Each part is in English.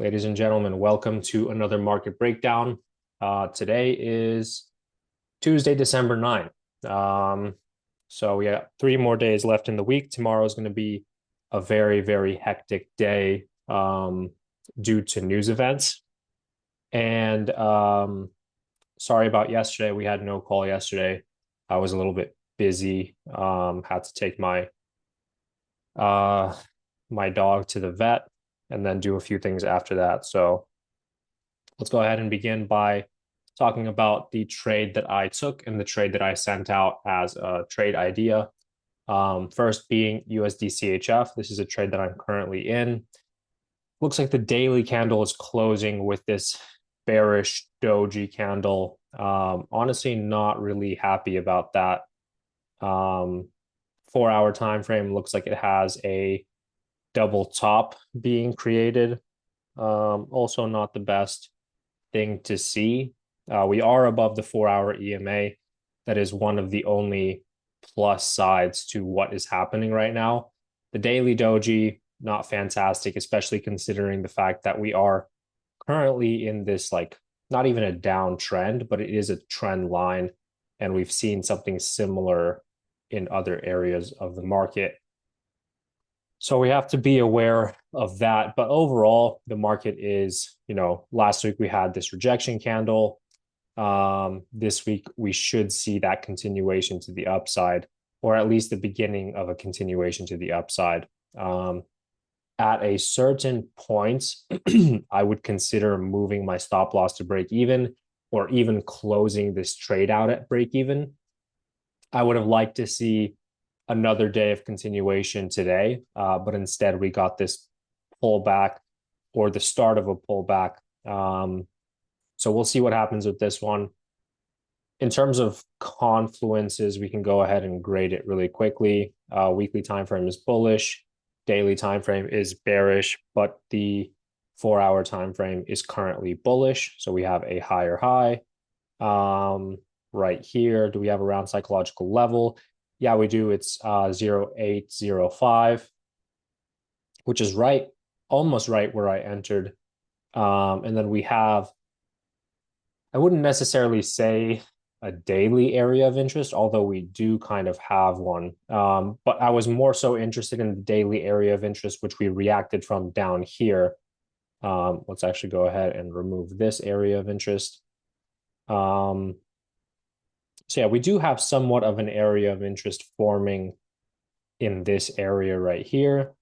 Ladies and gentlemen, welcome to another market breakdown. Today is Tuesday, December 9th. So we have 3 more days left in the week. Tomorrow is going to be a very, very hectic day due to news events. And sorry about yesterday. We had no call yesterday. I was a little bit busy. Had to take uh, my dog to the vet and then do a few things after that. So let's go ahead and begin by talking about the trade that I took and the trade that I sent out as a trade idea. First being USD CHF. This is a trade that I'm currently in. Looks like the daily candle is closing with this bearish doji candle. Honestly, not really happy about that. 4-hour time frame looks like it has a double top being created. Also not the best thing to see. We are above the 4-hour EMA. That is one of the only plus sides to what is happening right now. The daily doji, not fantastic, especially considering the fact that we are currently in this, like, not even a downtrend, but it is a trend line. And we've seen something similar in other areas of the market. So we have to be aware of that. But overall, the market is, last week we had this rejection candle. This week we should see that continuation to the upside, or at least the beginning of a continuation to the upside. At a certain point, I would consider moving my stop loss to break even, or even closing this trade out at break even. I would have liked to see another day of continuation today, but instead we got this pullback, or the start of a pullback. So we'll see what happens with this one. In terms of confluences, we can go ahead and grade it really quickly. Weekly time frame is bullish, daily time frame is bearish, but the 4-hour time frame is currently bullish. So we have a higher high. Right here, do we have around psychological level? Yeah, we do. It's 0805, which is right, almost right where I entered. And then we have, I wouldn't necessarily say a daily area of interest, although we do kind of have one. But I was more so interested in the daily area of interest, which we reacted from down here. Let's actually go ahead and remove this area of interest. So yeah, we do have somewhat of an area of interest forming in this area right here.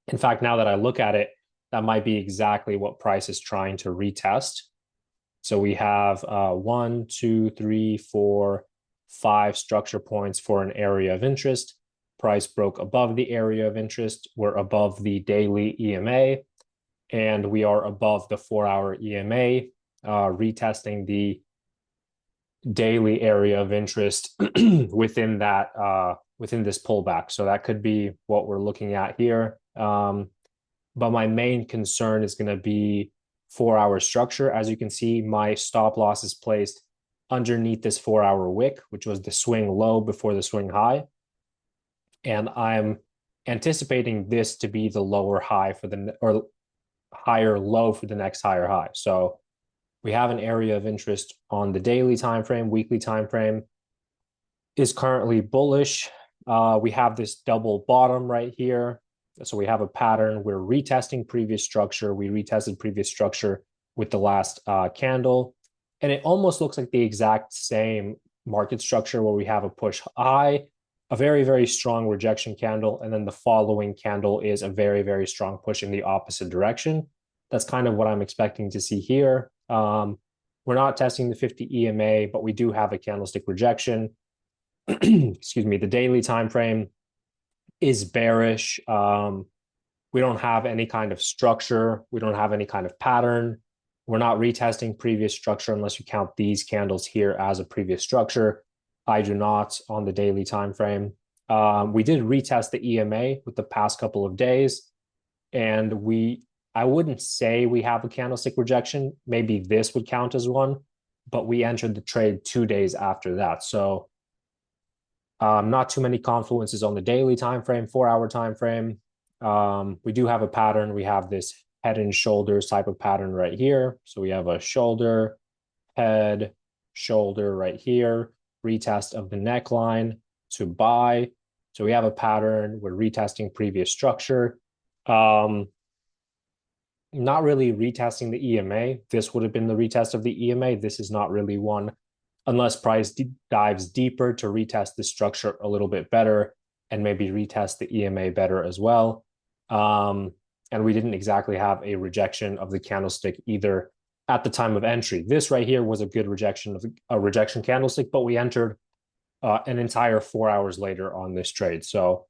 In fact, now that I look at it, that might be exactly what price is trying to retest. So we have 1, 2, 3, 4, 5 structure points for an area of interest. Price broke above the area of interest. We're above the daily EMA, and we are above the 4-hour EMA, retesting the daily area of interest within this pullback. So that could be what we're looking at here. But my main concern is going to be 4-hour structure. As you can see, my stop loss is placed underneath this 4-hour wick, which was the swing low before the swing high. And I'm anticipating this to be the lower high or higher low for the next higher high. So we have an area of interest on the daily time frame. Weekly time frame is currently bullish. We have this double bottom right here. So we have a pattern. We're retesting previous structure. We retested previous structure with the last candle. And it almost looks like the exact same market structure, where we have a push high, a very, very strong rejection candle, and then the following candle is a very, very strong push in the opposite direction. That's kind of what I'm expecting to see here. We're not testing the 50 EMA, but we do have a candlestick rejection. Excuse me. The daily time frame is bearish. We don't have any kind of structure. We don't have any kind of pattern. We're not retesting previous structure unless you count these candles here as a previous structure. I do not on the daily time frame. We did retest the EMA with the past couple of days, and I wouldn't say we have a candlestick rejection. Maybe this would count as one, but we entered the trade 2 days after that. So not too many confluences on the daily time frame, 4-hour time frame. We do have a pattern. We have this head and shoulders type of pattern right here. So we have a shoulder, head, shoulder right here, retest of the neckline to buy. So we have a pattern. We're retesting previous structure. Not really retesting the EMA. This would have been the retest of the EMA. This is not really one, unless price dives deeper to retest the structure a little bit better and maybe retest the EMA better as well. And we didn't exactly have a rejection of the candlestick either at the time of entry. This right here was a good rejection of a rejection candlestick, but we entered an entire 4 hours later on this trade. So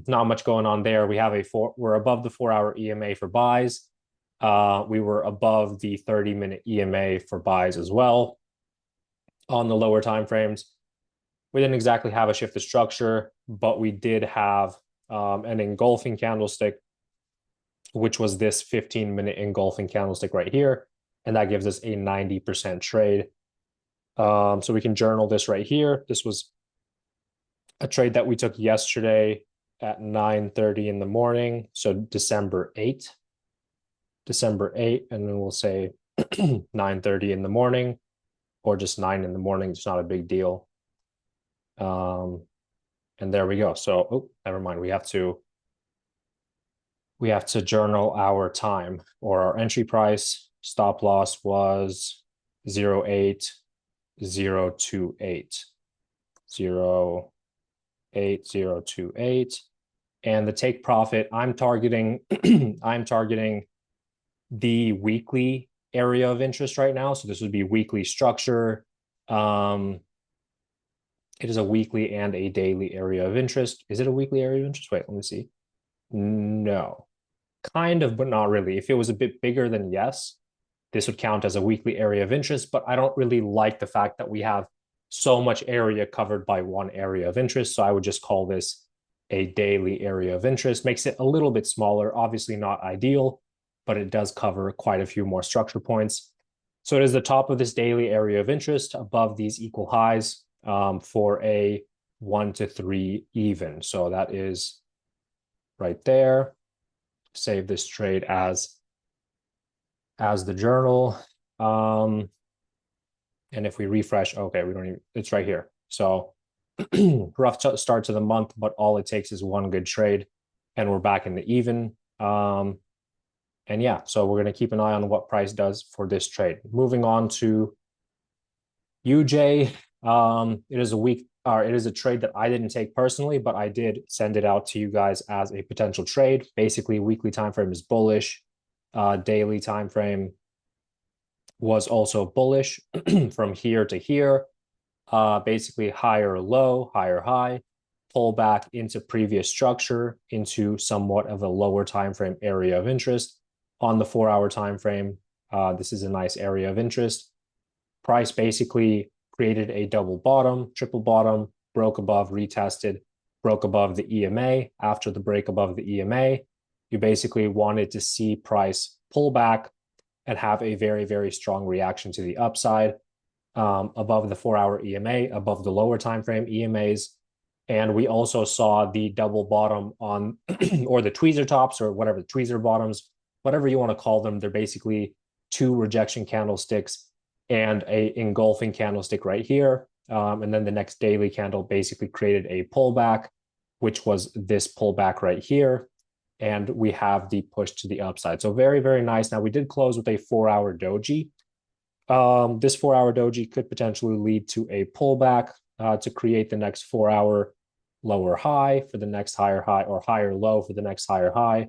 not much going on there. We're above the 4-hour EMA for buys. We were above the 30-minute EMA for buys as well on the lower time frames. We didn't exactly have a shift of structure, but we did have an engulfing candlestick, which was this 15-minute engulfing candlestick right here. And that gives us a 90% trade. So we can journal this right here. This was a trade that we took yesterday at 9:30 in the morning. So December 8th, and then we'll say 9:30 in the morning, or just 9 in the morning. It's not a big deal. And there we go. So, oh, never mind. We have to journal our time, or our entry price. Stop loss was 08028. 08028. And the take profit, I'm targeting the weekly area of interest right now. So this would be weekly structure. It is a weekly and a daily area of interest. Is it a weekly area of interest? Wait, let me see. No, kind of, but not really. If it was a bit bigger, then yes, this would count as a weekly area of interest, but I don't really like the fact that we have so much area covered by one area of interest. So I would just call this a daily area of interest. Makes it a little bit smaller, obviously not ideal, but it does cover quite a few more structure points. So it is the top of this daily area of interest above these equal highs for a 1 to 3 even. So that is right there. Save this trade as the journal. And if we refresh, okay, we don't even, it's right here. So rough start to the month, but all it takes is one good trade and we're back in the even. And yeah, so we're going to keep an eye on what price does for this trade. Moving on to UJ. It is a trade that I didn't take personally, but I did send it out to you guys as a potential trade. Basically, weekly time frame is bullish. Daily time frame was also bullish from here to here. Basically higher low, higher high, pull back into previous structure into somewhat of a lower time frame area of interest. On the 4-hour time frame, this is a nice area of interest. Price basically created a double bottom, triple bottom, broke above, retested, broke above the EMA. After the break above the EMA, you basically wanted to see price pull back and have a very, very strong reaction to the upside above the 4-hour EMA, above the lower time frame EMAs. And we also saw the double bottom on, or the tweezer tops, or whatever, the tweezer bottoms, whatever you want to call them. They're basically two rejection candlesticks and a engulfing candlestick right here. And then the next daily candle basically created a pullback, which was this pullback right here. And we have the push to the upside. So very, very nice. Now we did close with a 4-hour doji. This 4-hour doji could potentially lead to a pullback to create the next 4-hour lower high for the next higher high, or higher low for the next higher high.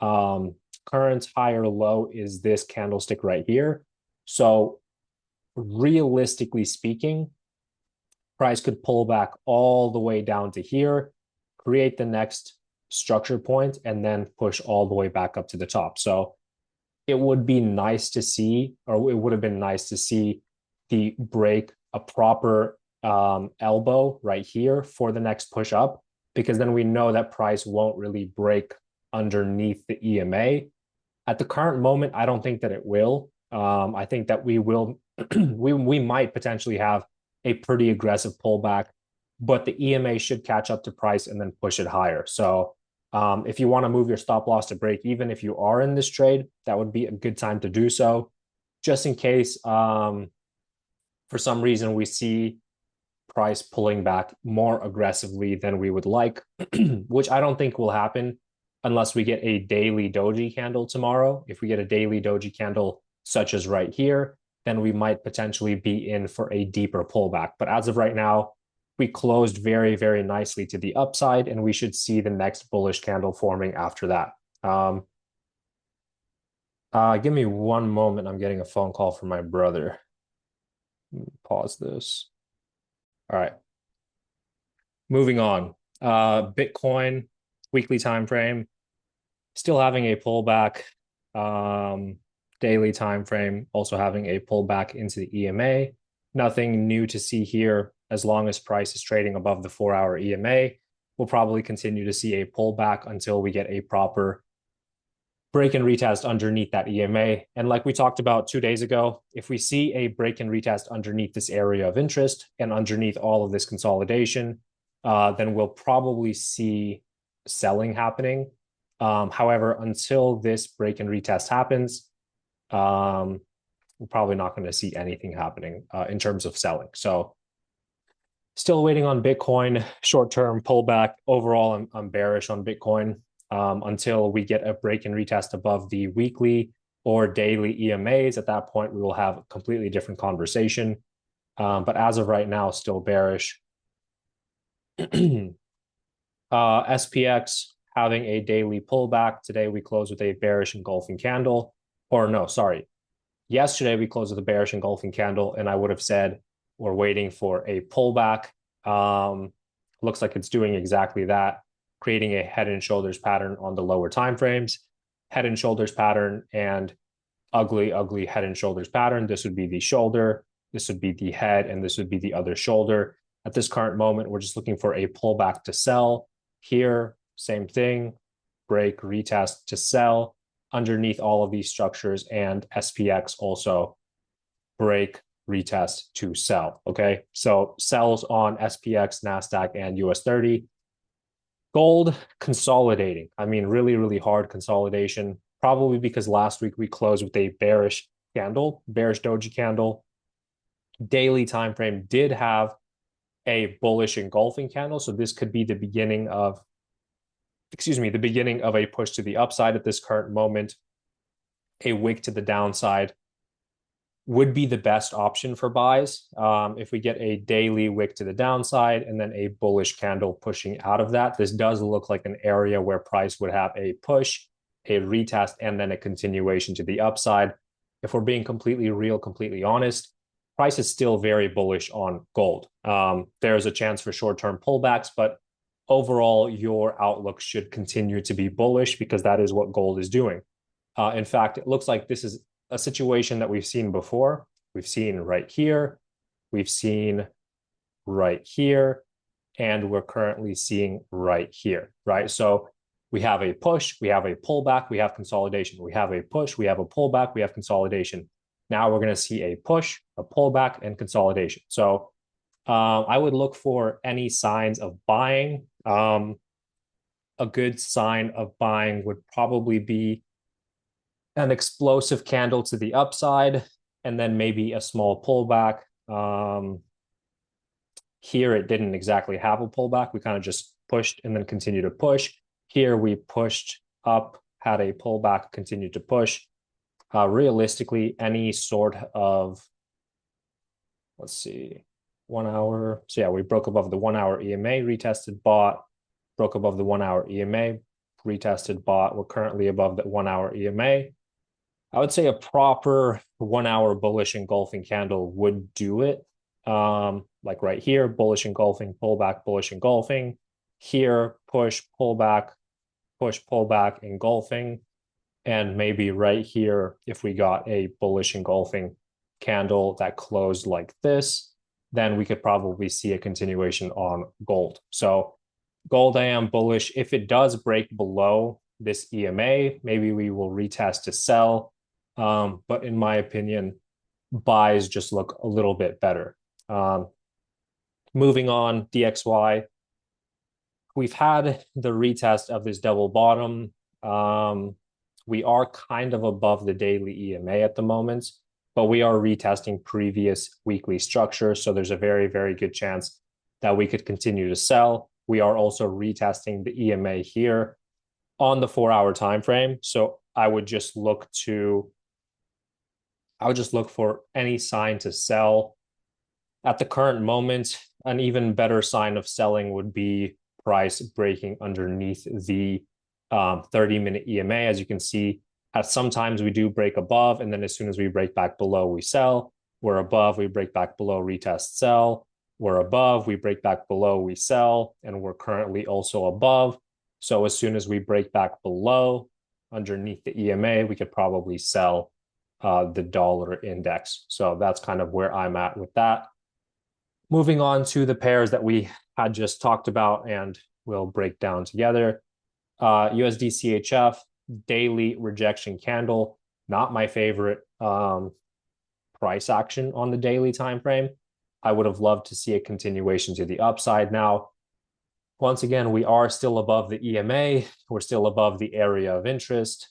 Current higher low is this candlestick right here. So realistically speaking, price could pull back all the way down to here, create the next structure point, and then push all the way back up to the top. So it would be nice to see, or it would have been nice to see the break a proper elbow right here for the next push up, because then we know that price won't really break underneath the EMA. At the current moment, I don't think that it will. I think that we will, we might potentially have a pretty aggressive pullback, but the EMA should catch up to price and then push it higher. So If you want to move your stop loss to break even, if you are in this trade, that would be a good time to do so, just in case for some reason we see price pulling back more aggressively than we would like, which I don't think will happen unless we get a daily doji candle tomorrow. If we get a daily doji candle, such as right here, then we might potentially be in for a deeper pullback. But as of right now, we closed very, very nicely to the upside, and we should see the next bullish candle forming after that. Give me one moment. I'm getting a phone call from my brother. Pause this. All right. Moving on. Bitcoin weekly time frame still having a pullback. Daily time frame also having a pullback into the EMA. Nothing new to see here. As long as price is trading above the 4-hour EMA, we'll probably continue to see a pullback until we get a proper break and retest underneath that EMA. And like we talked about 2 days ago, if we see a break and retest underneath this area of interest and underneath all of this consolidation, then we'll probably see selling happening. However, until this break and retest happens, we're probably not going to see anything happening in terms of selling. So still waiting on Bitcoin, short-term pullback. Overall, I'm bearish on Bitcoin until we get a break and retest above the weekly or daily EMAs. At that point, we will have a completely different conversation. But as of right now, still bearish. SPX having a daily pullback. Today, we closed with a bearish engulfing candle. Or no, sorry. Yesterday, we closed with a bearish engulfing candle, and I would have said we're waiting for a pullback. Looks like it's doing exactly that, creating a head and shoulders pattern on the lower time frames. Head and shoulders pattern and ugly, ugly head and shoulders pattern. This would be the shoulder, this would be the head, and this would be the other shoulder. At this current moment, we're just looking for a pullback to sell. Here, same thing, break, retest to sell underneath all of these structures, and SPX also break, retest to sell. Okay, so sells on SPX, NASDAQ, and US 30. Gold consolidating. I mean, really, really hard consolidation, probably because last week we closed with a bearish candle, bearish doji candle. Daily time frame did have a bullish engulfing candle, so this could be the beginning of the beginning of a push to the upside. At this current moment, a wick to the downside would be the best option for buys. If we get a daily wick to the downside and then a bullish candle pushing out of that, this does look like an area where price would have a push, a retest, and then a continuation to the upside. If we're being completely real, completely honest, price is still very bullish on gold. There's a chance for short-term pullbacks, but overall, your outlook should continue to be bullish because that is what gold is doing. In fact, it looks like this is a situation that we've seen before. We've seen right here, we've seen right here, and we're currently seeing right here, right? So we have a push, we have a pullback, we have consolidation. We have a push, we have a pullback, we have consolidation. Now we're going to see a push, a pullback, and consolidation. So I would look for any signs of buying. A good sign of buying would probably be an explosive candle to the upside, and then maybe a small pullback. Here, it didn't exactly have a pullback. We kind of just pushed and then continued to push. Here, we pushed up, had a pullback, continued to push. Realistically, any sort of, let's see, 1 hour. So yeah, we broke above the 1 hour EMA, retested, bought, broke above the 1 hour EMA, retested, bought. We're currently above the 1 hour EMA. I would say a proper 1 hour bullish engulfing candle would do it. Like right here, bullish engulfing, pullback, bullish engulfing. Here, push, pullback, engulfing. And maybe right here, if we got a bullish engulfing candle that closed like this, then we could probably see a continuation on gold. So gold, I am bullish. If it does break below this EMA, maybe we will retest to sell. But in my opinion, buys just look a little bit better. Moving on, DXY. we've had the retest of this double bottom. We are kind of above the daily EMA at the moment, but we are retesting previous weekly structures. So there's a very, very good chance that we could continue to sell. We are also retesting the EMA here on the 4-hour time frame. So I would just look for any sign to sell. At the current moment, an even better sign of selling would be price breaking underneath the 30-minute EMA. As you can see, at sometimes we do break above, and then as soon as we break back below, we sell. We're above, we break back below, retest, sell. We're above, we break back below, we sell, and we're currently also above. So as soon as we break back below underneath the EMA, we could probably sell the dollar index. So that's kind of where I'm at with that. Moving on to the pairs that we had just talked about and we'll break down together. USD CHF, daily rejection candle, not my favorite price action on the daily time frame. I would have loved to see a continuation to the upside. Now, once again, we are still above the EMA. We're still above the area of interest.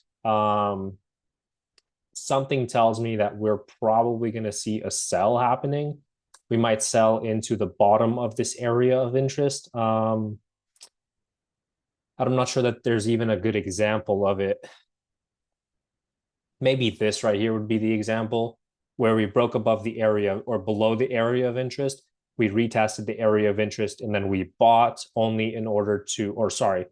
Something tells me that we're probably going to see a sell happening. We might sell into the bottom of this area of interest. I'm not sure that there's even a good example of it. Maybe this right here would be the example where we broke above the area or below the area of interest. We retested the area of interest and then we bought only in order to, or sorry,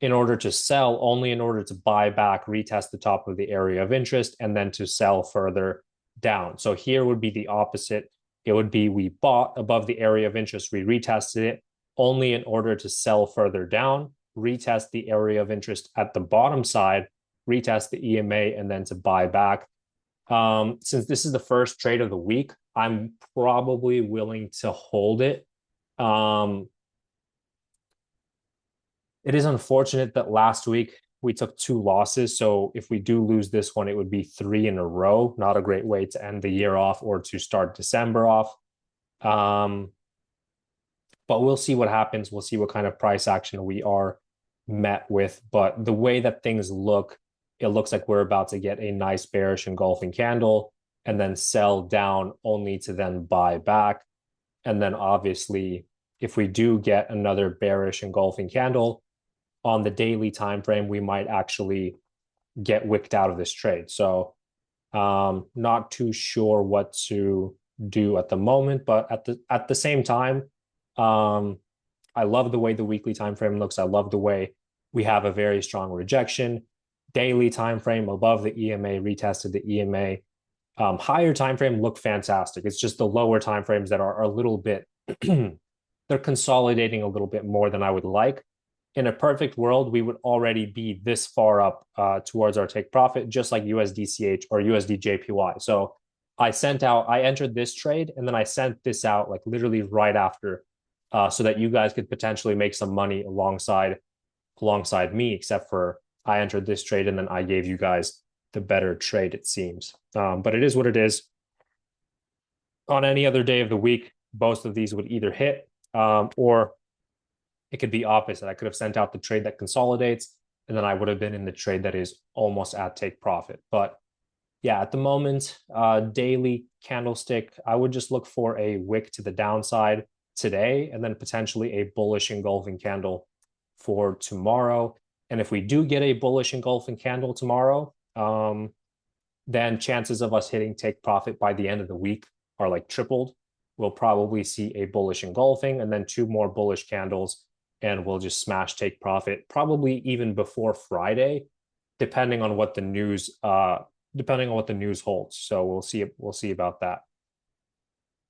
in order to sell, only in order to buy back, retest the top of the area of interest, and then to sell further down. So here would be the opposite. It would be we bought above the area of interest, we retested it only in order to sell further down, retest the area of interest at the bottom side, retest the EMA, and then to buy back. Since this is the first trade of the week, I'm probably willing to hold it. It is unfortunate that last week we took 2 losses. So if we do lose this one, it would be 3 in a row. Not a great way to end the year off or to start December off. But we'll see what happens. We'll see what kind of price action we are met with. But the way that things look, it looks like we're about to get a nice bearish engulfing candle and then sell down only to then buy back. And then obviously, if we do get another bearish engulfing candle on the daily time frame, we might actually get wicked out of this trade. So not too sure what to do at the moment, but at the same time, I love the way the weekly time frame looks. I love the way we have a very strong rejection. Daily time frame above the EMA, retested the EMA. Higher time frame look fantastic. It's just the lower time frames that are a little bit they're consolidating a little bit more than I would like. In a perfect world, we would already be this far up towards our take profit, just like USDCH or USDJPY. So I entered this trade and then I sent this out like literally right after so that you guys could potentially make some money alongside me, except for I entered this trade and then I gave you guys the better trade, it seems. But it is what it is. On any other day of the week, both of these would either hit or it could be opposite. I could have sent out the trade that consolidates and then I would have been in the trade that is almost at take profit. But yeah, at the moment, daily candlestick, I would just look for a wick to the downside today and then potentially a bullish engulfing candle for tomorrow. And if we do get a bullish engulfing candle tomorrow, then chances of us hitting take profit by the end of the week are like tripled. We'll probably see a bullish engulfing and then 2 more bullish candles, and we'll just smash take profit probably even before Friday, depending on what the news holds. So we'll see about that.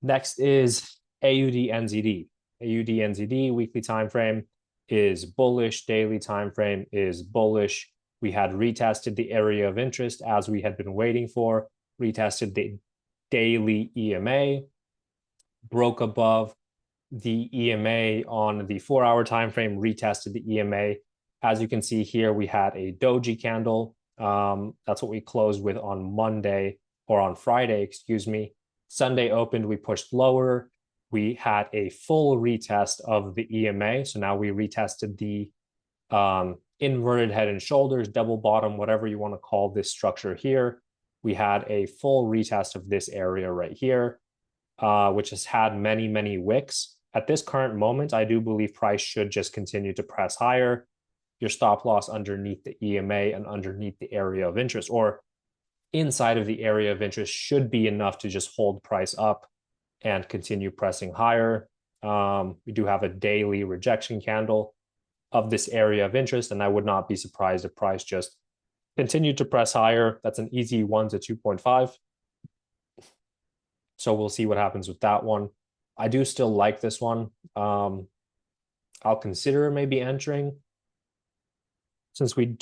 Next is AUD NZD. AUD NZD weekly time frame is bullish, daily time frame is bullish. We had retested the area of interest as we had been waiting for, retested the daily EMA, broke above the EMA on the 4-hour time frame, retested the EMA. As you can see here, we had a doji candle. That's what we closed with on Monday or on Friday, excuse me. Sunday opened, we pushed lower. we had a full retest of the EMA. So now we retested the inverted head and shoulders, double bottom, whatever you want to call this structure here. We had a full retest of this area right here, which has had many, many wicks. At this current moment, I do believe price should just continue to press higher. Your stop loss underneath the EMA and underneath the area of interest, or inside of the area of interest, should be enough to just hold price up and continue pressing higher. We do have a daily rejection candle of this area of interest, and I would not be surprised if price just continued to press higher. That's an easy 1 to 2.5. So we'll see what happens with that one. I do still like this one. I'll consider maybe entering, since we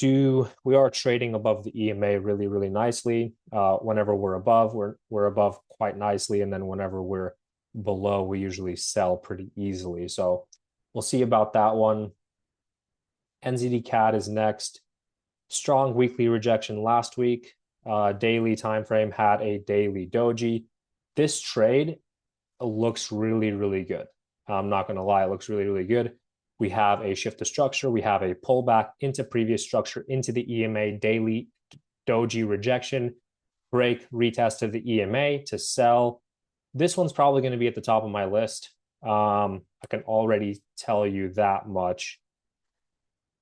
are trading above the EMA really, really nicely. Whenever we're above, we're above quite nicely, and then whenever we're below, we usually sell pretty easily. So we'll see about that one. NZD CAD is next. Strong weekly rejection last week. Daily time frame had a daily doji. This trade looks really, really good. I'm not going to lie, it looks really, really good. We have a shift of structure. We have a pullback into previous structure into the EMA, daily doji rejection, break, retest of the EMA to sell. This one's probably going to be at the top of my list. I can already tell you that much.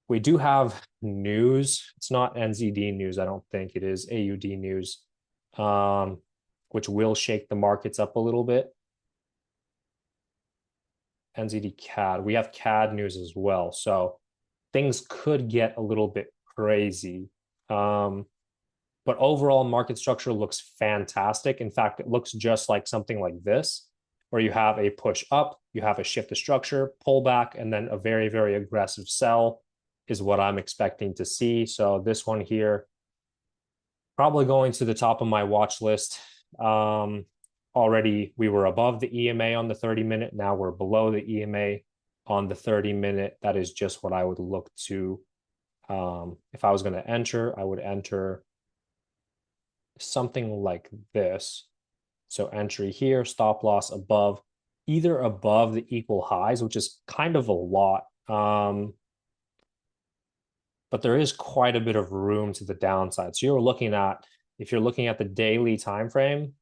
We do have news. It's not NZD news. I don't think it is AUD news, which will shake the markets up a little bit. NZD CAD. We have CAD news as well. So things could get a little bit crazy. But overall, market structure looks fantastic. In fact, it looks just like something like this, where you have a push up, you have a shift of structure, pull back, and then a very, very aggressive sell is what I'm expecting to see. So this one here, probably going to the top of my watch list. Already we were above the EMA on the 30-minute. Now we're below the EMA on the 30-minute. That is just what I would look to. If I was going to enter, I would enter something like this. So entry here, stop loss above, either above the equal highs, which is kind of a lot. But there is quite a bit of room to the downside. So if you're looking at the daily time frame,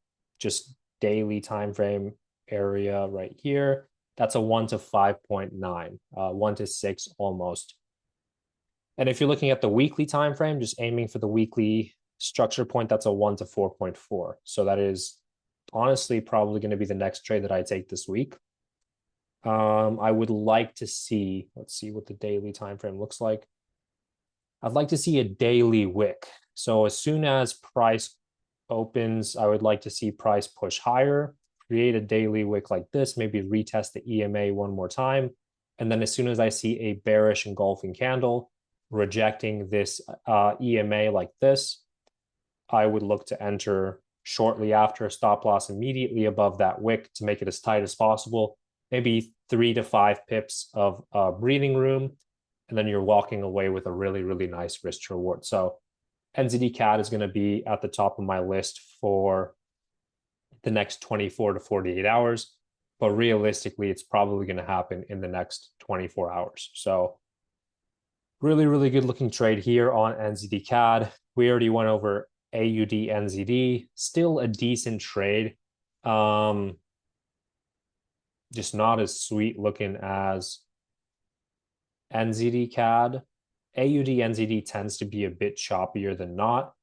just daily time frame area right here, that's a 1 to 5.9, 1 to 6 almost. And if you're looking at the weekly time frame, just aiming for the weekly structure point, that's a 1 to 4.4. So that is honestly probably going to be the next trade that I take this week. I would like to see, let's see what the daily time frame looks like. I'd like to see a daily wick. So as soon as price opens, I would like to see price push higher, create a daily wick like this, maybe retest the EMA one more time. And then as soon as I see a bearish engulfing candle rejecting this EMA like this, I would look to enter shortly after, stop loss immediately above that wick to make it as tight as possible, maybe 3 to 5 pips of breathing room. And then you're walking away with a really, really nice risk to reward. So NZD CAD is going to be at the top of my list for the next 24 to 48 hours. But realistically, it's probably going to happen in the next 24 hours. So really, really good looking trade here on NZD CAD. We already went over AUD NZD. Still a decent trade. Just not as sweet looking as NZD CAD. AUD NZD tends to be a bit choppier than not.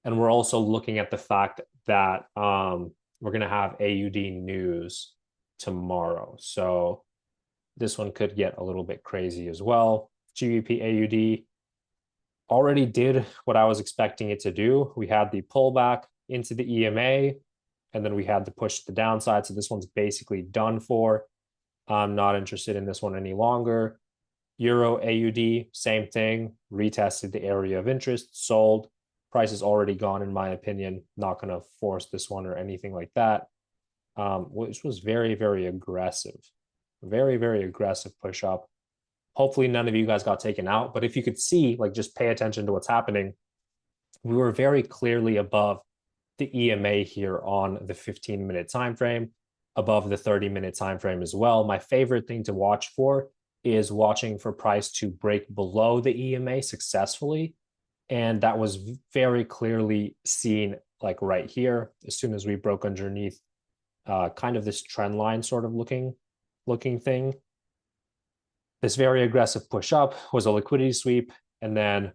And we're also looking at the fact that we're going to have AUD news tomorrow. So this one could get a little bit crazy as well. GBP AUD already did what I was expecting it to do. We had the pullback into the EMA, and then we had the push to the downside. So this one's basically done for. I'm not interested in this one any longer. Euro AUD, same thing, retested the area of interest, sold. Price is already gone, in my opinion. Not going to force this one or anything like that. Which was very, very aggressive. Very, very aggressive push up. Hopefully none of you guys got taken out. But if you could see, like, just pay attention to what's happening. We were very clearly above the EMA here on the 15-minute time frame. above the 30-minute time frame as well. My favorite thing to watch for is watching for price to break below the EMA successfully. And that was very clearly seen like right here, as soon as we broke underneath kind of this trend line sort of looking thing. This very aggressive push up was a liquidity sweep, and then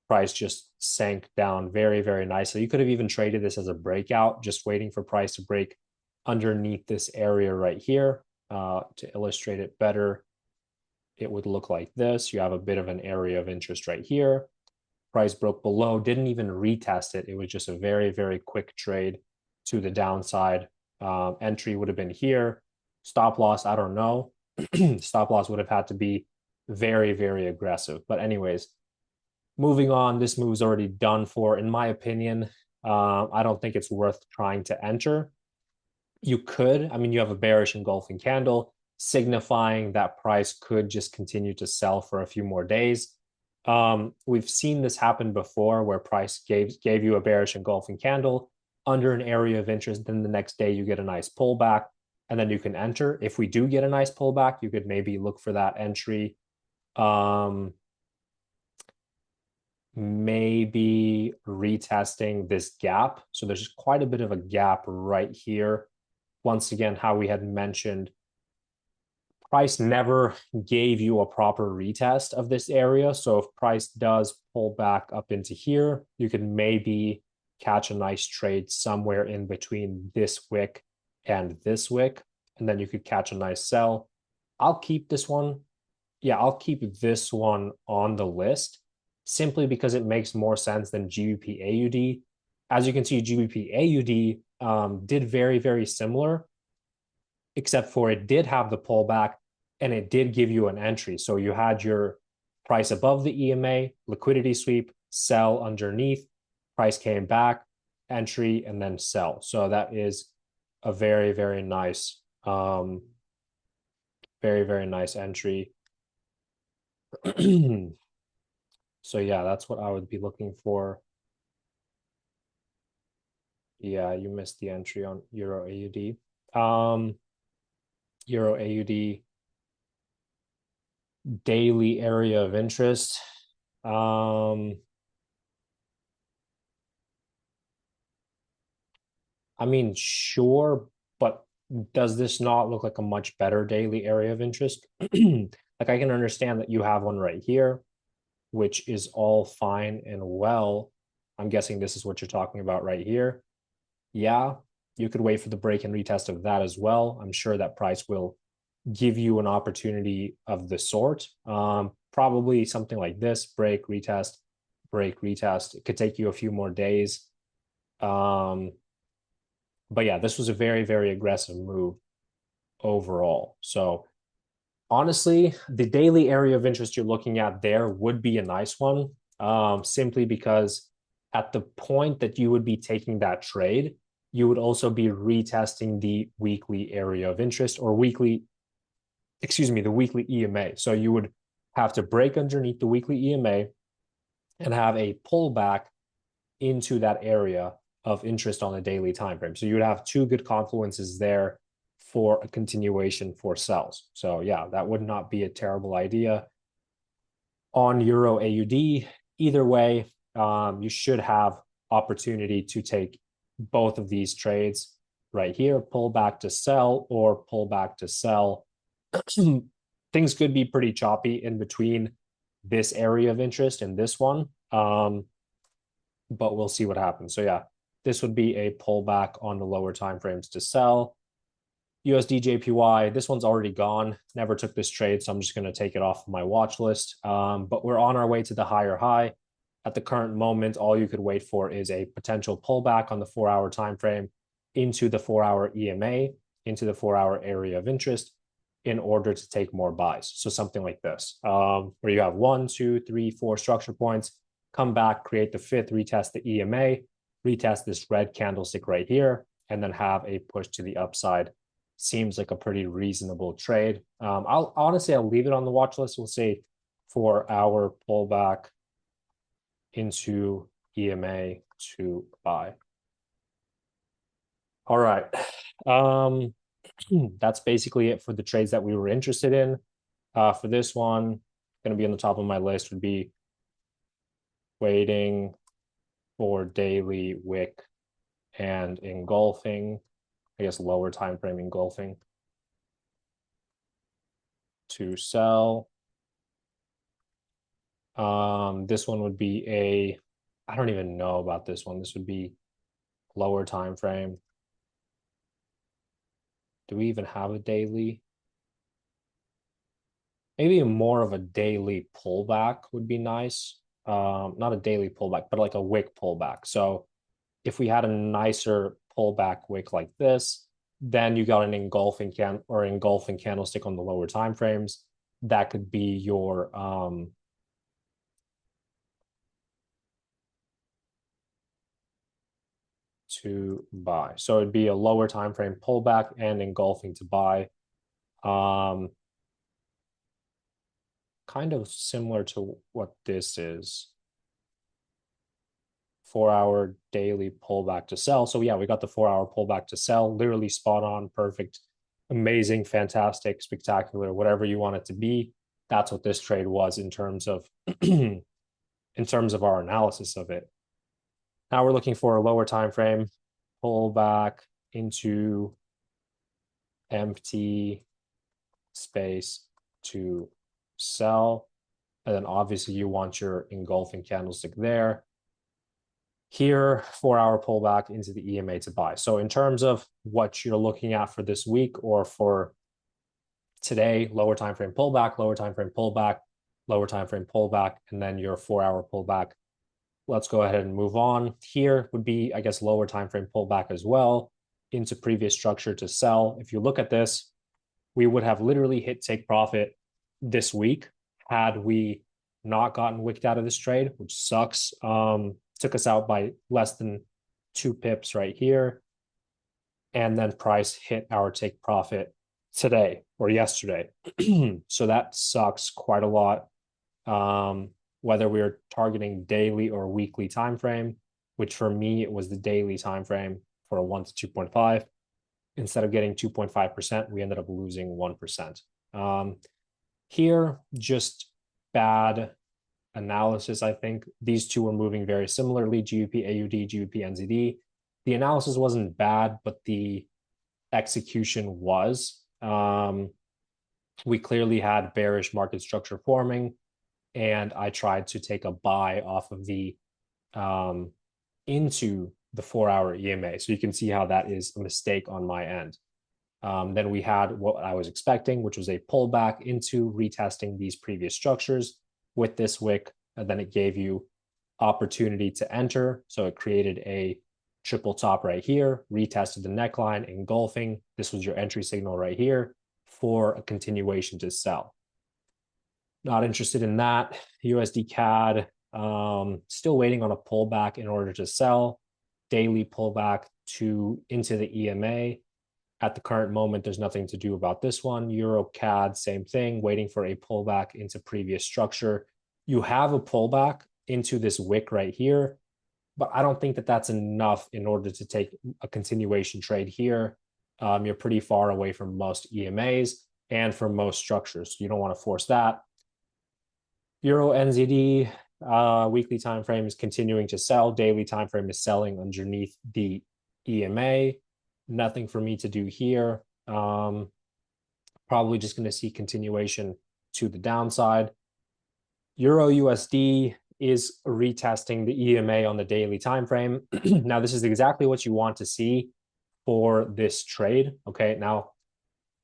price just sank down very, very nicely. You could have even traded this as a breakout, just waiting for price to break underneath this area right here. To illustrate it better, it would look like this. You have a bit of an area of interest right here. Price broke below, didn't even retest it. It was just a very, very quick trade to the downside. Entry would have been here. Stop loss, I don't know. Stop loss would have had to be very, very aggressive. But anyways, moving on, this move's already done for, in my opinion. I don't think it's worth trying to enter. You could, I mean, you have a bearish engulfing candle signifying that price could just continue to sell for a few more days. We've seen this happen before where price gave you a bearish engulfing candle under an area of interest. Then the next day you get a nice pullback and then you can enter. If we do get a nice pullback, you could maybe look for that entry. Maybe retesting this gap. So there's quite a bit of a gap right here. Once again, how we had mentioned, price never gave you a proper retest of this area. So if price does pull back up into here, you can maybe catch a nice trade somewhere in between this wick and this wick, and then you could catch a nice sell. I'll keep this one. Yeah, I'll keep this one on the list simply because it makes more sense than GBP AUD. As you can see, GBP AUD did very, very similar, except for it did have the pullback and it did give you an entry. So you had your price above the EMA, liquidity sweep, sell underneath, price came back, entry, and then sell. So that is a very, very nice, very, very nice entry. So yeah, that's what I would be looking for. Yeah, you missed the entry on Euro AUD. Euro AUD daily area of interest. I mean, sure, but does this not look like a much better daily area of interest? Like I can understand that you have one right here, which is all fine and well. I'm guessing this is what you're talking about right here. Yeah, you could wait for the break and retest of that as well. I'm sure that price will give you an opportunity of the sort. Probably something like this: break, retest, break, retest. It could take you a few more days. But yeah, this was a very, very aggressive move overall. So honestly, the daily area of interest you're looking at there would be a nice one, simply because at the point that you would be taking that trade, you would also be retesting the weekly area of interest or the weekly EMA. So you would have to break underneath the weekly EMA and have a pullback into that area of interest on a daily time frame. So you would have two good confluences there for a continuation for sells. So yeah, that would not be a terrible idea. On Euro AUD, either way, you should have opportunity to take both of these trades right here, pull back to sell or pull back to sell. Things could be pretty choppy in between this area of interest and this one, but we'll see what happens. So yeah, this would be a pullback on the lower time frames to sell. USD JPY, this one's already gone. Never took this trade, so I'm just going to take it off my watch list. But we're on our way to the higher high. At the current moment, all you could wait for is a potential pullback on the 4-hour time frame into the 4-hour EMA, into the 4-hour area of interest in order to take more buys. So something like this, where you have 1, 2, 3, 4 structure points, come back, create the fifth, retest the EMA, retest this red candlestick right here, and then have a push to the upside. Seems like a pretty reasonable trade. I'll leave it on the watch list. We'll see 4-hour pullback into EMA to buy. All right. That's basically it for the trades that we were interested in. For this one, going to be on the top of my list would be waiting for daily wick and engulfing, I guess lower time frame engulfing to sell. This one would be I don't even know about this one. This would be lower time frame. Do we even have a daily? Maybe more of a daily pullback would be nice. Not a daily pullback, but like a wick pullback. So if we had a nicer pullback wick like this, then you got an engulfing candlestick on the lower time frames. That could be your to buy. So it'd be a lower time frame pullback and engulfing to buy. Kind of similar to what this is. 4-hour daily pullback to sell. So yeah, we got the 4-hour pullback to sell, literally spot on, perfect, amazing, fantastic, spectacular, whatever you want it to be. That's what this trade was in terms of in terms of our analysis of it. Now we're looking for a lower time frame pullback into empty space to sell. And then obviously you want your engulfing candlestick there. Here, 4-hour pullback into the EMA to buy. So in terms of what you're looking at for this week or for today, lower time frame pullback, lower time frame pullback, lower time frame pullback, and then your 4-hour pullback. Let's go ahead and move on. Here would be, I guess, lower time frame pullback as well into previous structure to sell. If you look at this, we would have literally hit take profit this week had we not gotten wicked out of this trade, which sucks. Took us out by less than 2 pips right here. And then price hit our take profit today or yesterday. So that sucks quite a lot. Whether we're targeting daily or weekly time frame, which for me, it was the daily time frame for a 1 to 2.5. Instead of getting 2.5%, we ended up losing 1%. Here, just bad analysis. I think these two were moving very similarly, GBP AUD, GBP NZD. The analysis wasn't bad, but the execution was. We clearly had bearish market structure forming, and I tried to take a buy off of the into the 4-hour EMA. So you can see how that is a mistake on my end. Then we had what I was expecting, which was a pullback into retesting these previous structures with this wick. And then it gave you opportunity to enter. So it created a triple top right here, retested the neckline, engulfing. This was your entry signal right here for a continuation to sell. Not interested in that. USD CAD, still waiting on a pullback in order to sell. Daily pullback into the EMA. At the current moment, there's nothing to do about this one. Euro CAD, same thing, waiting for a pullback into previous structure. You have a pullback into this wick right here, but I don't think that that's enough in order to take a continuation trade here. You're pretty far away from most EMAs and from most structures. So you don't want to force that. Euro NZD, weekly time frame is continuing to sell. Daily time frame is selling underneath the EMA. Nothing for me to do here. Probably just going to see continuation to the downside. Euro USD is retesting the EMA on the daily time frame. Now, this is exactly what you want to see for this trade. Okay, now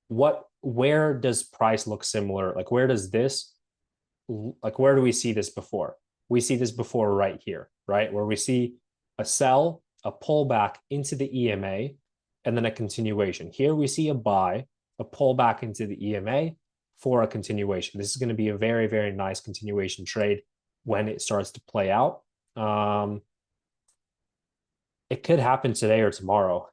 where does price look similar? Like where does this, like where do we see this before? We see this before right here, right? Where we see a sell, a pullback into the EMA, and then a continuation. Here we see a buy, a pullback into the EMA for a continuation. This is going to be a very, very nice continuation trade when it starts to play out. It could happen today or tomorrow.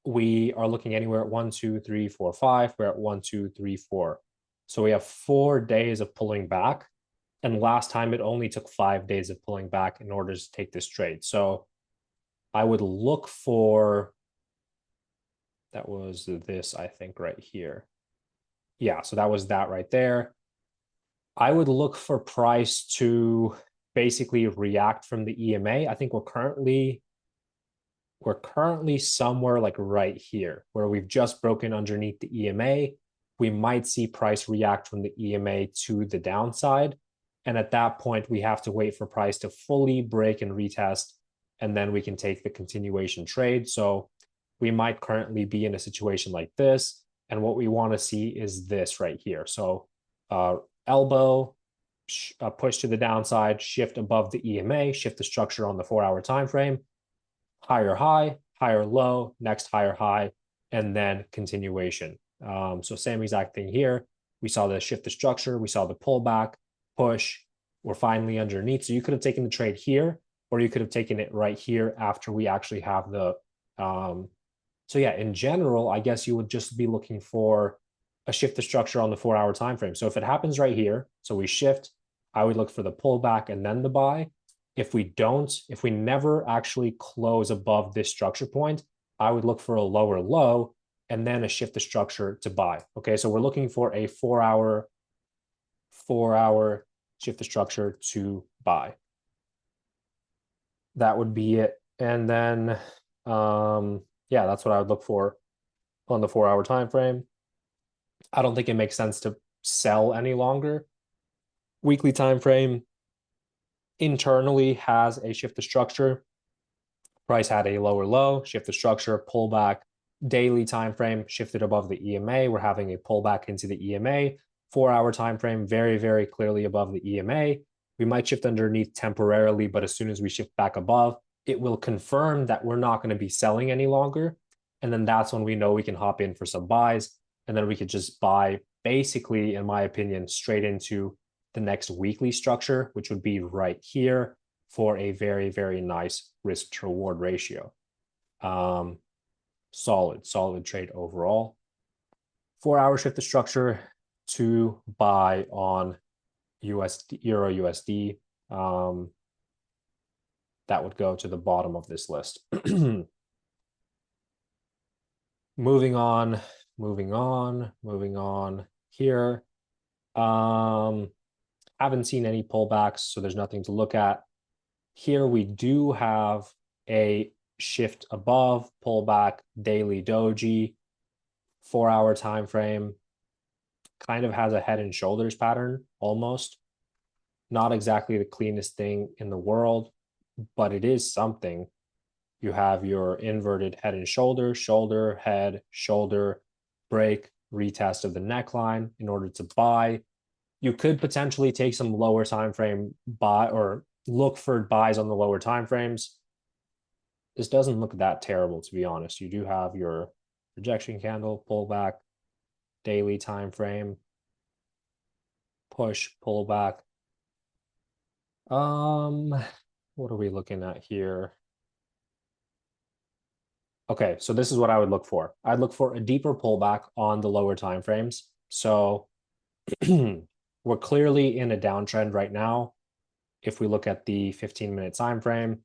We are looking anywhere at 1, 2, 3, 4, 5. We're at 1, 2, 3, 4. So we have 4 days of pulling back. And last time it only took 5 days of pulling back in order to take this trade. So I would look for That was this, I think, right here. Yeah, so that was that right there. I would look for price to basically react from the EMA. I think we're currently somewhere like right here where we've just broken underneath the EMA. We might see price react from the EMA to the downside. And at that point, we have to wait for price to fully break and retest, and then we can take the continuation trade. So we might currently be in a situation like this. And what we want to see is this right here. So elbow, push to the downside, shift above the EMA, shift the structure on the 4-hour time frame, higher high, higher low, next higher high, and then continuation. So same exact thing here. We saw the shift the structure, we saw the pullback, push, we're finally underneath. So you could have taken the trade here, or you could have taken it right here after we actually have the so yeah, in general, I guess you would just be looking for a shift the structure on the 4-hour time frame. So if it happens right here, so we shift, I would look for the pullback and then the buy. If we never actually close above this structure point, I would look for a lower low and then a shift the structure to buy. Okay, so we're looking for a 4-hour shift the structure to buy. That would be it. And then yeah, that's what I would look for on the 4-hour time frame. I don't think it makes sense to sell any longer. Weekly time frame internally has a shift the structure. Price had a lower low, shift the structure, pullback. Daily time frame shifted above the EMA. We're having a pullback into the EMA. 4-hour time frame very, very clearly above the EMA. We might shift underneath temporarily, but as soon as we shift back above, it will confirm that we're not going to be selling any longer. And then that's when we know we can hop in for some buys. And then we could just buy basically, in my opinion, straight into the next weekly structure, which would be right here for a very, very nice risk to reward ratio. Solid trade overall. 4-hour shift the structure to buy on USD, Euro USD. That would go to the bottom of this list. moving on here. Haven't seen any pullbacks, so there's nothing to look at. Here we do have a shift above, pullback, daily doji, 4-hour time frame. Kind of has a head and shoulders pattern almost. Not exactly the cleanest thing in the world, but it is something. You have your inverted head and shoulder, shoulder, head, shoulder, break, retest of the neckline in order to buy. You could potentially take some lower time frame buy or look for buys on the lower time frames. This doesn't look that terrible, to be honest. You do have your rejection candle, pullback, daily time frame, push, pullback. What are we looking at here? Okay, so this is what I would look for. I'd look for a deeper pullback on the lower time frames. So we're clearly in a downtrend right now. If we look at the 15-minute time frame,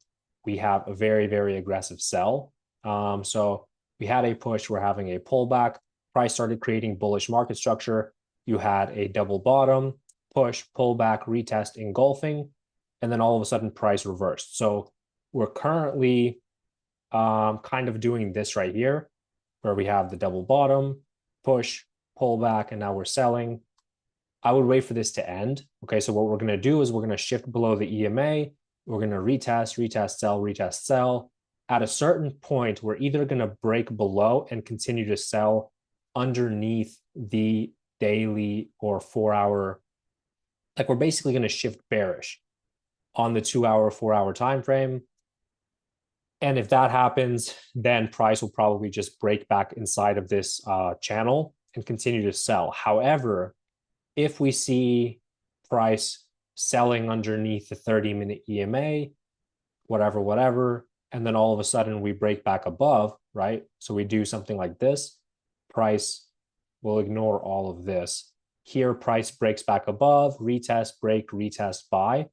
we have a very, very aggressive sell. So we had a push, we're having a pullback. Price started creating bullish market structure. You had a double bottom, push, pullback, retest, engulfing, and then all of a sudden price reversed. So we're currently kind of doing this right here, where we have the double bottom, push, pullback, and now we're selling. I would wait for this to end. Okay, so what we're going to do is we're going to shift below the EMA. We're going to retest, sell. At a certain point, we're either going to break below and continue to sell underneath the daily or 4-hour. Like we're basically going to shift bearish on the 2-hour, 4-hour time frame. And if that happens, then price will probably just break back inside of this channel and continue to sell. However, if we see price selling underneath the 30-minute EMA, whatever, and then all of a sudden we break back above, right? So we do something like this, price will ignore all of this. Here, price breaks back above, retest, break, retest, buy.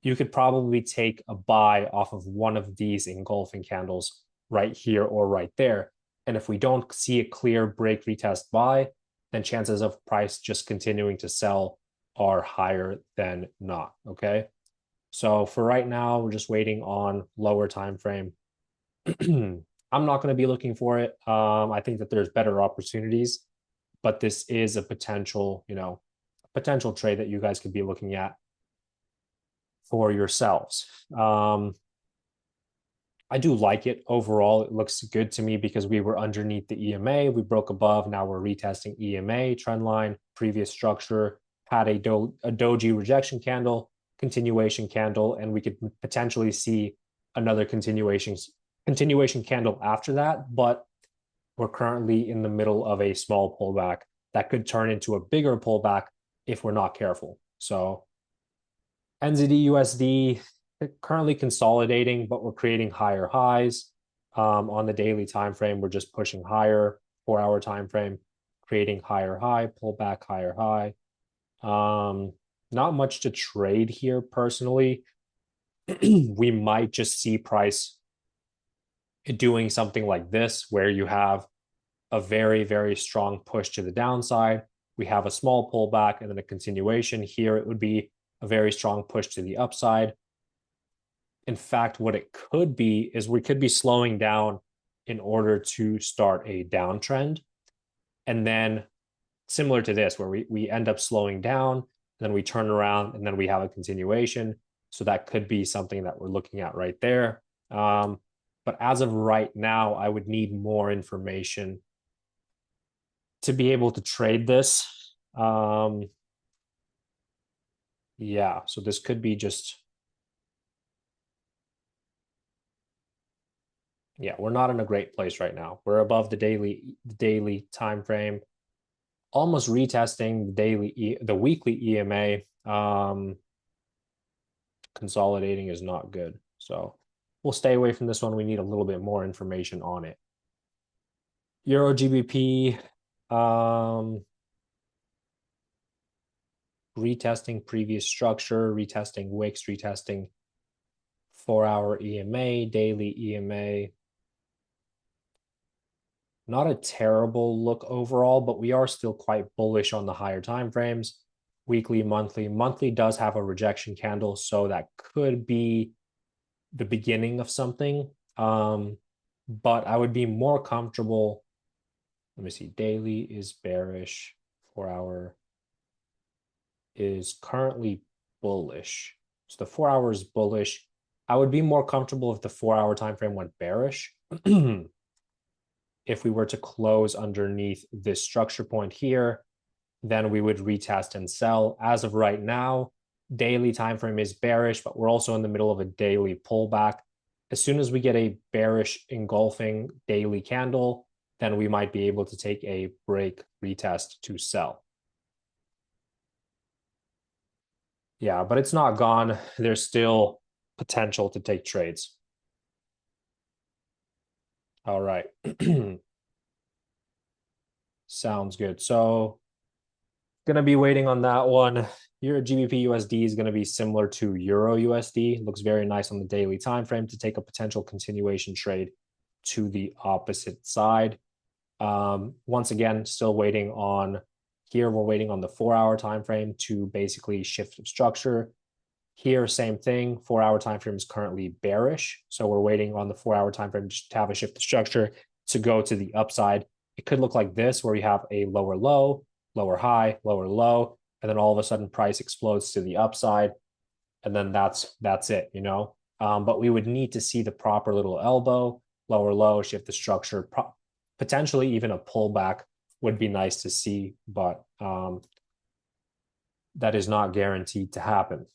You could probably take a buy off of one of these engulfing candles right here or right there. And if we don't see a clear break retest buy, then chances of price just continuing to sell are higher than not. Okay. So for right now, we're just waiting on lower time frame. I'm not going to be looking for it. I think that there's better opportunities, but this is a potential, potential trade that you guys could be looking at for yourselves. I do like it overall. It looks good to me because we were underneath the EMA. We broke above. Now we're retesting EMA trend line. Previous structure had a doji rejection candle, continuation candle, and we could potentially see another continuation candle after that. But we're currently in the middle of a small pullback that could turn into a bigger pullback if we're not careful. So NZD USD currently consolidating, but we're creating higher highs. On the daily time frame, we're just pushing higher. 4-hour time frame, creating higher high, pull back, higher high. Not much to trade here personally. We might just see price doing something like this, where you have a very, very strong push to the downside. We have a small pullback and then a continuation. Here, it would be a very strong push to the upside. In fact, what it could be is we could be slowing down in order to start a downtrend. And then similar to this, where we end up slowing down, then we turn around, and then we have a continuation. So that could be something that we're looking at right there. But as of right now, I would need more information to be able to trade this. Yeah, so this could be just, yeah, we're not in a great place right now. We're above the daily time frame, almost retesting the weekly EMA. Consolidating is not good. So we'll stay away from this one. We need a little bit more information on it. Euro GBP, retesting previous structure, retesting wicks, retesting 4-hour EMA, daily EMA. Not a terrible look overall, but we are still quite bullish on the higher time frames. Weekly, monthly. Monthly does have a rejection candle, so that could be the beginning of something. But I would be more comfortable. Let me see. Daily is bearish. 4-hour is currently bullish. So the 4-hour is bullish. I would be more comfortable if the 4-hour time frame went bearish. If we were to close underneath this structure point here, then we would retest and sell. As of right now, daily time frame is bearish, but we're also in the middle of a daily pullback. As soon as we get a bearish engulfing daily candle, then we might be able to take a break retest to sell. Yeah, but it's not gone. There's still potential to take trades. All right. Sounds good. So gonna be waiting on that one. Your GBP USD is going to be similar to Euro USD. Looks very nice on the daily time frame to take a potential continuation trade to the opposite side. Once again, still waiting on here. We're waiting on the 4-hour time frame to basically shift structure. Here, same thing. 4-hour time frame is currently bearish, so we're waiting on the 4-hour time frame to have a shift of structure to go to the upside. It could look like this, where you have a lower low, lower high, lower low, and then all of a sudden price explodes to the upside, and then that's it, but we would need to see the proper little elbow, lower low, shift the structure, potentially even a pullback would be nice to see, but that is not guaranteed to happen.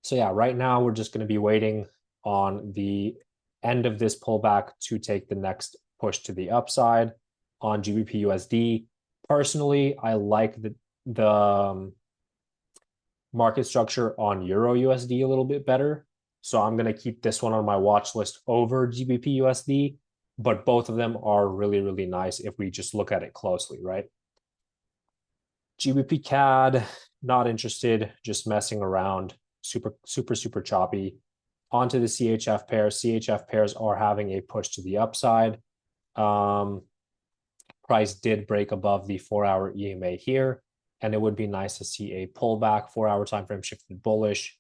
So yeah, right now we're just going to be waiting on the end of this pullback to take the next push to the upside on GBP USD. Personally, I like the market structure on Euro USD a little bit better. So I'm going to keep this one on my watch list over GBP USD, but both of them are really, really nice if we just look at it closely, right? GBP CAD, not interested, just messing around, super, super, super choppy. Onto the CHF pairs. CHF pairs are having a push to the upside. Price did break above the 4-hour EMA here, and it would be nice to see a pullback. 4-hour time frame shifted bullish.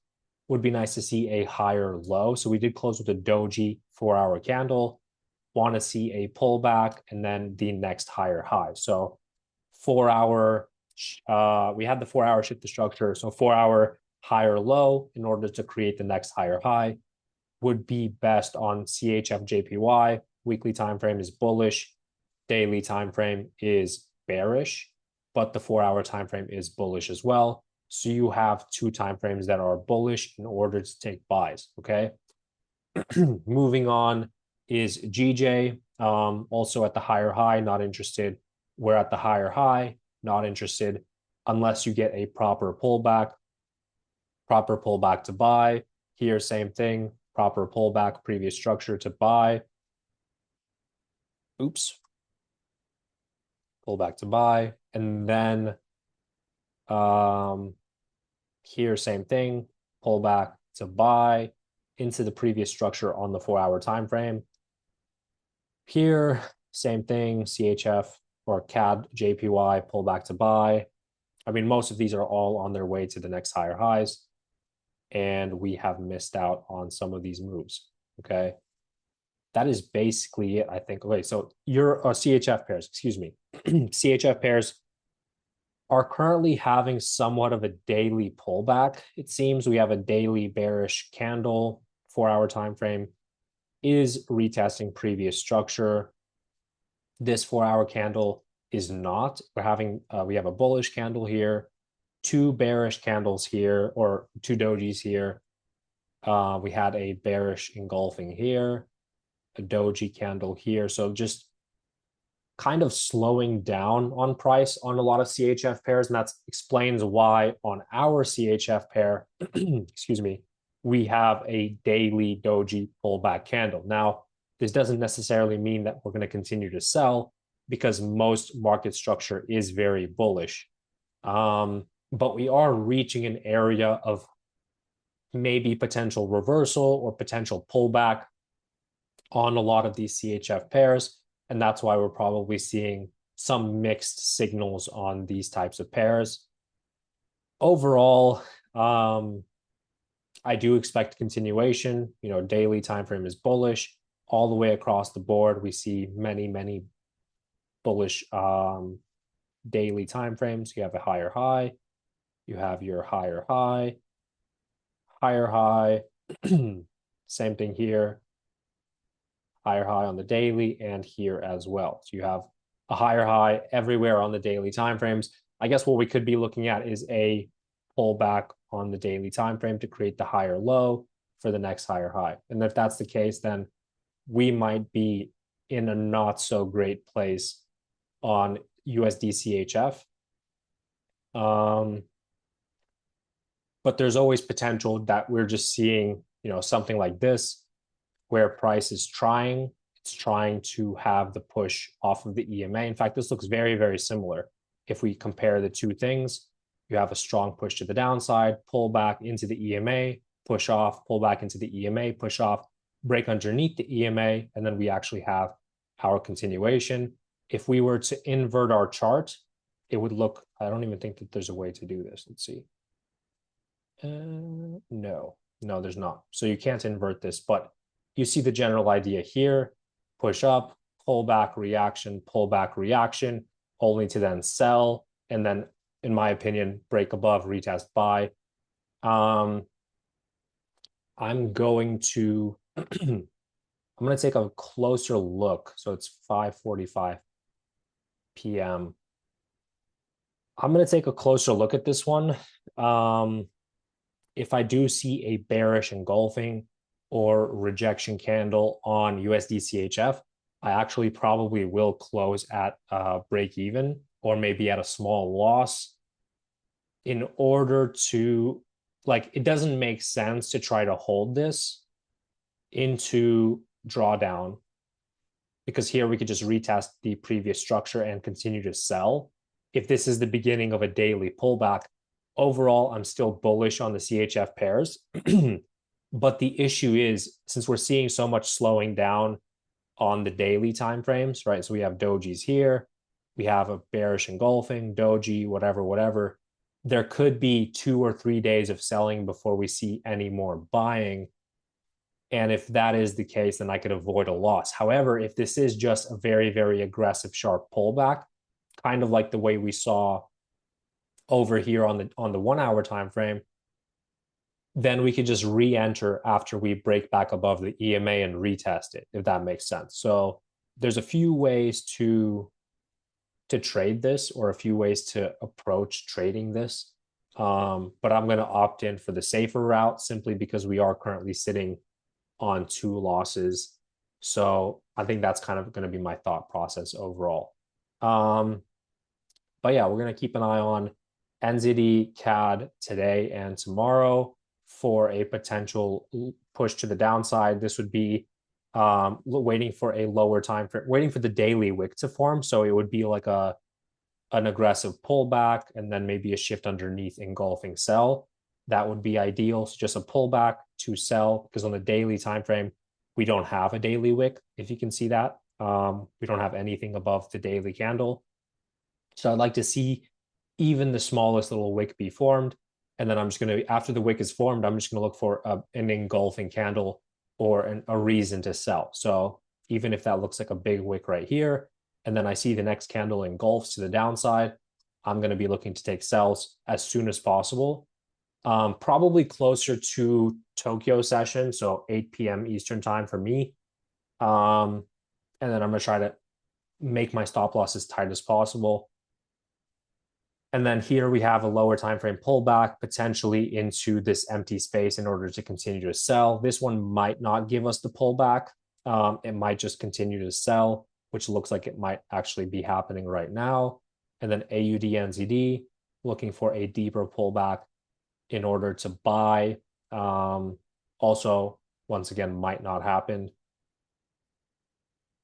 Would be nice to see a higher low. So we did close with a doji 4-hour candle. Want to see a pullback and then the next higher high. So 4-hour, we had the 4-hour shift to structure. So 4-hour higher low in order to create the next higher high would be best on CHF JPY. Weekly time frame is bullish. Daily time frame is bearish, but the 4-hour time frame is bullish as well. So you have two time frames that are bullish in order to take buys. Okay. Moving on is GJ. Also at the higher high, not interested. We're at the higher high, not interested unless you get a proper pullback. Proper pullback to buy. Here, same thing. Proper pullback, previous structure to buy. Oops. Pullback to buy. And then here, same thing. Pullback to buy into the previous structure on the 4-hour time frame. Here, same thing. CHF or CAD JPY pullback to buy. I mean, most of these are all on their way to the next higher highs, and we have missed out on some of these moves. Okay, that is basically it, I think. Okay, so your CHF pairs, excuse me, CHF pairs are currently having somewhat of a daily pullback. It seems we have a daily bearish candle, 4-hour time frame is retesting previous structure. This 4-hour candle is not. We have a bullish candle here, two bearish candles here, or two dojis here. We had a bearish engulfing here, a doji candle here. So just kind of slowing down on price on a lot of CHF pairs, and that explains why on our CHF pair, excuse me, we have a daily doji pullback candle. Now, this doesn't necessarily mean that we're going to continue to sell because most market structure is very bullish. But we are reaching an area of maybe potential reversal or potential pullback on a lot of these CHF pairs. And that's why we're probably seeing some mixed signals on these types of pairs. Overall, I do expect continuation. Daily time frame is bullish all the way across the board. We see many bullish daily time frames. You have a higher high. You have your higher high, higher high. Same thing here. Higher high on the daily and here as well. So you have a higher high everywhere on the daily time frames. I guess what we could be looking at is a pullback on the daily time frame to create the higher low for the next higher high. And if that's the case, then we might be in a not so great place on USD CHF. But there's always potential that we're just seeing, something like this, where price is trying to have the push off of the EMA. In fact, this looks very similar. If we compare the two things, you have a strong push to the downside, pull back into the EMA, push off, pull back into the EMA, push off, break underneath the EMA, and then we actually have our continuation. If we were to invert our chart, it would look, I don't even think that there's a way to do this. Let's see. No, there's not. So you can't invert this, but you see the general idea here. Push up, pull back reaction, only to then sell. And then, in my opinion, break above, retest buy. I'm going to take a closer look. So it's 5:45 p.m. I'm going to take a closer look at this one. If I do see a bearish engulfing or rejection candle on USD CHF, I actually probably will close at break even or maybe at a small loss in order to, it doesn't make sense to try to hold this into drawdown, because here we could just retest the previous structure and continue to sell. If this is the beginning of a daily pullback, overall, I'm still bullish on the CHF pairs. But the issue is, since we're seeing so much slowing down on the daily time frames, right? So we have dojis here, we have a bearish engulfing, doji, whatever. There could be 2 or 3 days of selling before we see any more buying. And if that is the case, then I could avoid a loss. However, if this is just a very, very aggressive, sharp pullback, kind of like the way we saw over here on the 1 hour time frame, then we could just re-enter after we break back above the EMA and retest it, if that makes sense. So there's a few ways to trade this, or a few ways to approach trading this. But I'm going to opt in for the safer route simply because we are currently sitting on 2 losses. So I think that's kind of going to be my thought process overall. But yeah, we're going to keep an eye on NZD CAD today and tomorrow for a potential push to the downside. This would be waiting for a lower time frame, waiting for the daily wick to form. So it would be like an aggressive pullback and then maybe a shift underneath engulfing sell. That would be ideal. So just a pullback to sell, because on the daily time frame, we don't have a daily wick, if you can see that. We don't have anything above the daily candle. So I'd like to see even the smallest little wick be formed. And then I'm just going to, after the wick is formed, I'm just going to look for an engulfing candle or a reason to sell. So even if that looks like a big wick right here, and then I see the next candle engulfs to the downside, I'm going to be looking to take sells as soon as possible. Probably closer to Tokyo session, so 8 p.m. Eastern time for me. And then I'm going to try to make my stop loss as tight as possible. And then here we have a lower time frame pullback potentially into this empty space in order to continue to sell. This one might not give us the pullback. It might just continue to sell, which looks like it might actually be happening right now. And then AUD NZD looking for a deeper pullback in order to buy. Also, once again, might not happen.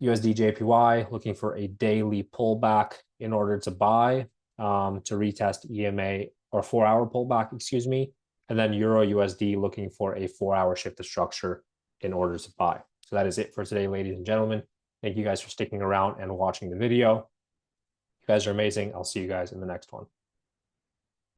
USD JPY looking for a daily pullback in order to buy, to retest EMA, or 4-hour pullback, excuse me. And then Euro USD looking for a 4-hour shift of structure in order to buy. So that is it for today, ladies and gentlemen. Thank you guys for sticking around and watching the video. You guys are amazing. I'll see you guys in the next one.